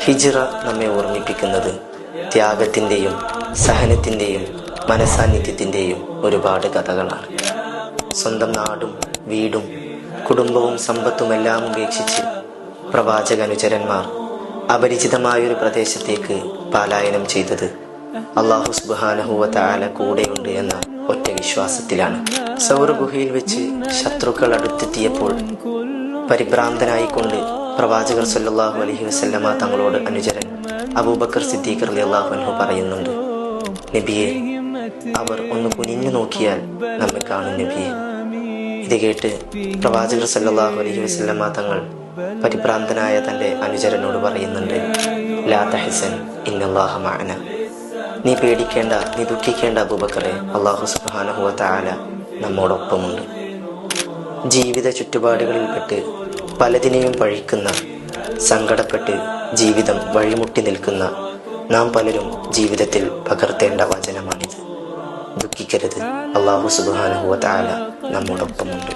ഹിജ്റ നമ്മെ ഓർമ്മിപ്പിക്കുന്നത് ത്യാഗത്തിൻ്റെയും സഹനത്തിൻ്റെയും മനസാന്നിധ്യത്തിൻ്റെയും ഒരുപാട് കഥകളാണ്. സ്വന്തം നാടും വീടും കുടുംബവും സമ്പത്തുമെല്ലാം ഉപേക്ഷിച്ച് പ്രവാചകനുചരന്മാർ അപരിചിതമായൊരു പ്രദേശത്തേക്ക് പലായനം ചെയ്തത് അല്ലാഹു സുബ്ഹാനഹു വ തആല കൂടെയുണ്ട് എന്ന ഒറ്റ വിശ്വാസത്തിലാണ്. സൗർ ഗുഹയിൽ വെച്ച് ശത്രുക്കൾ അടുത്തെത്തിയപ്പോൾ പരിഭ്രാന്തനായിക്കൊണ്ട് പ്രവാചകർ സല്ലല്ലാഹു അലൈഹി വസല്ലമ തങ്ങളോട് അനുചരൻ അബൂബക്കർ സിദ്ദീഖ് റളിയല്ലാഹു അൻഹു പറയുന്നുണ്ട്, നബിയെ, അവർ ഒന്ന് കുനിഞ്ഞു നോക്കിയാൽ നമ്മെ കാണും നബിയെ. ഇത് കേട്ട് പ്രവാചകർ സല്ലല്ലാഹു അലൈഹി വസല്ലമ തങ്ങൾ പരിഭ്രാന്തനായ തൻ്റെ അനുചരനോട് പറയുന്നുണ്ട്, ലാ തഹ്സൻ ഇന്നല്ലാഹ മഅന. നീ പേടിക്കേണ്ട, നീ ദുഃഖിക്കേണ്ട അബൂബക്കറെ, അല്ലാഹു സുബ്ഹാനഹു വ തആല നമ്മോടൊപ്പമുണ്ട്. ജീവിത ചുറ്റുപാടുകളിൽപ്പെട്ട് പലതിനെയും പഴിക്കുന്ന, സങ്കടപ്പെട്ട് ജീവിതം വഴിമുട്ടി നിൽക്കുന്ന നാം പലരും ജീവിതത്തിൽ പകർത്തേണ്ട വചനമാണിത്. ദുഃഖിക്കരുത്, അല്ലാഹു സുബ്ഹാനഹു വ തആല നമ്മോടൊപ്പമുണ്ട്.